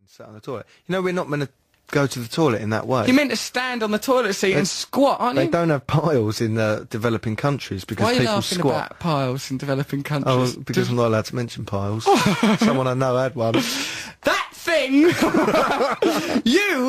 Sat on the toilet. You know, we're not meant to go to the toilet in that way. You're meant to stand on the toilet seat and squat, aren't you? They don't have piles in developing countries because Why are you people laughing squat. about piles in developing countries? Oh, because I'm not allowed to mention piles. Someone I know had one. That thing! You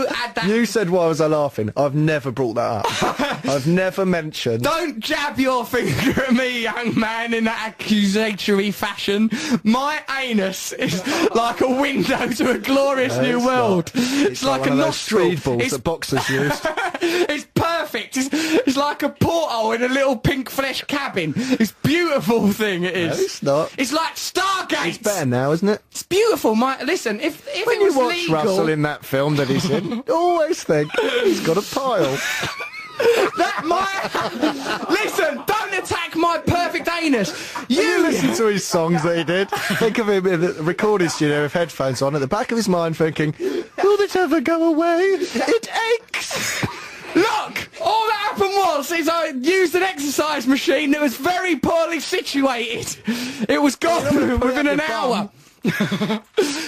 had that... You said, why was I laughing? I've never brought that up. I've never mentioned... Don't jab your finger at me, young man, in that accusatory fashion. My anus is like a window to a glorious new world. It's like a one of those nostril. speed balls that boxers used. It's perfect. It's like a porthole in a little pink flesh cabin. It's a beautiful thing, it is. No, it's not. It's like Stargate. It's better now, isn't it? It's beautiful. Listen, if When it was you watch legal... Russell in that film that he's in, always think he's got a pile. Listen, don't attack my perfect anus. You listen to his songs that he did. Think of him in the recording studio with headphones on, at the back of his mind thinking, will this ever go away? It aches. Look, all that happened is I used an exercise machine that was very poorly situated. It was gone within an hour.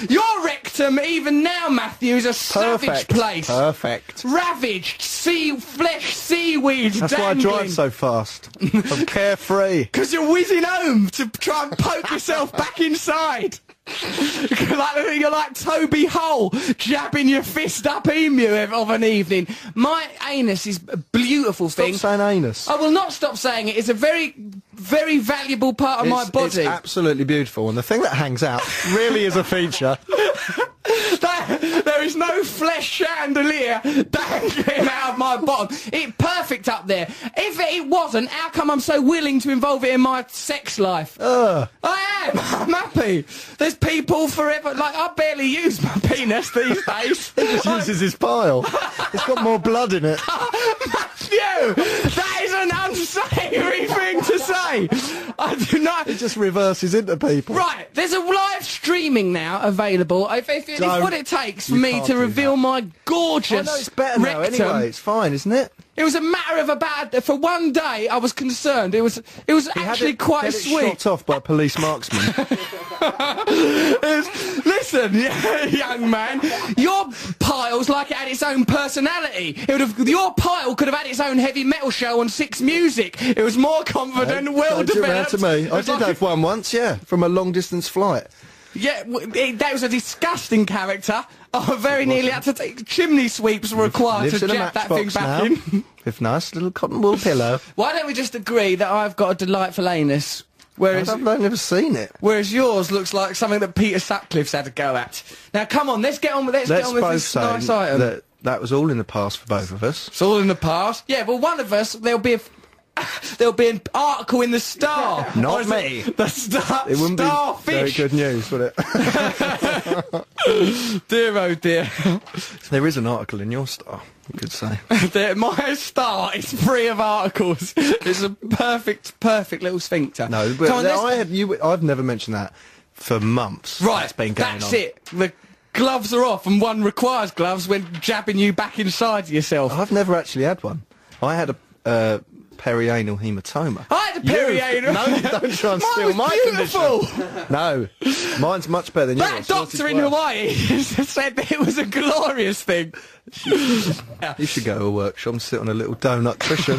Your rectum, even now, Matthew, is a savage place. Perfect. Ravaged, flesh, seaweed, That's dangling. why I drive so fast. I'm carefree. Because you're whizzing home to try and poke yourself back inside. You're like Toby Hull jabbing your fist up emu of an evening. My anus is a beautiful thing. Stop saying anus. I will not stop saying it. It's a very, very valuable part of my body. It's absolutely beautiful, and the thing that hangs out really is a feature. There is no flesh chandelier dangling out of my bottom. It's perfect up there. If it wasn't, how come I'm so willing to involve it in my sex life? I am. I'm happy. There's people forever. Like, I barely use my penis these days. He just uses his pile. It's got more blood in it. Matthew, that is an unsavoury thing to say. I do not... It just reverses into people. Right, there's a live streaming now available. If what it takes for me to reveal my gorgeous I know it's better now rectum, anyway. It's fine, isn't it? it was a matter of for one day I was concerned. It was actually quite sweet. Shot off by a police marksman. Listen, young man, your pile's like it had its own personality. Your pile could have had its own heavy metal show on Six Music. It was more confident, well developed. To me. I did have one once, yeah, from a long distance flight. Yeah, that was a disgusting character. I very nearly had to take chimney sweeps were required to jab that thing back in. With nice little cotton wool pillow. Why don't we just agree that I've got a delightful anus? Whereas I've never seen it. Whereas yours looks like something that Peter Sutcliffe's had a go at. Now, come on, let's get on with this nice item. That was all in the past for both of us. It's all in the past. Yeah, well, one of us there'll be an article in the Star. Not me. The Star. It wouldn't Starfish. be very good news, would it? Dear oh dear. There is an article in your Star, you could say. My Star is free of articles. It's a perfect little sphincter. No, but I've never mentioned that for months. Right, that's been going on. That's it. The gloves are off, and one requires gloves when jabbing you back inside yourself. I've never actually had one. I had a perianal hematoma. I had a perianal. No, don't try and steal my condition. No, mine's much better than yours. That doctor in Hawaii said that it was a glorious thing. You should go to a workshop and sit on a little donut cushion.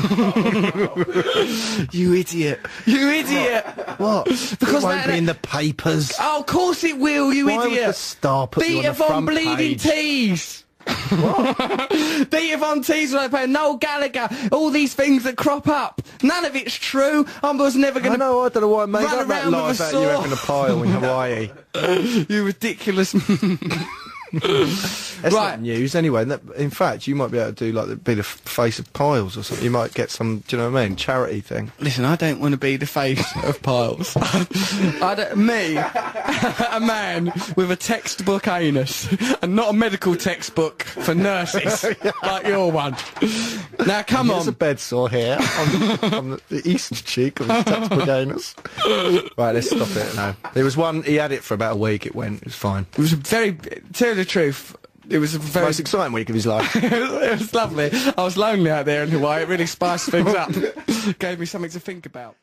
You idiot. You idiot. What? Because it won't be in the papers. Oh, of course it will, you Why idiot. would the Star put you on the Von front Bleeding page? Tees. What? Peter Von Tees when I play Noel Gallagher, all these things that crop up. None of it's true. I was never going to. I don't know why I made run up that around lie with a about you having a pile in Hawaii. You ridiculous. That's not news anyway. In fact, you might be able to do be the face of piles or something. You might get some, do you know what I mean, charity thing. Listen, I don't want to be the face of piles. Me, a man with a textbook anus, and not a medical textbook for nurses like your one. Now, come on. There's a bed sore here on the east cheek of his textbook anus. Right, let's stop it now. There was one, he had it for about a week, it went, it was fine. It was tell you the truth, it was a very... most exciting week of his life. It was lovely. I was lonely out there in Hawaii. It really spiced things up. Gave me something to think about.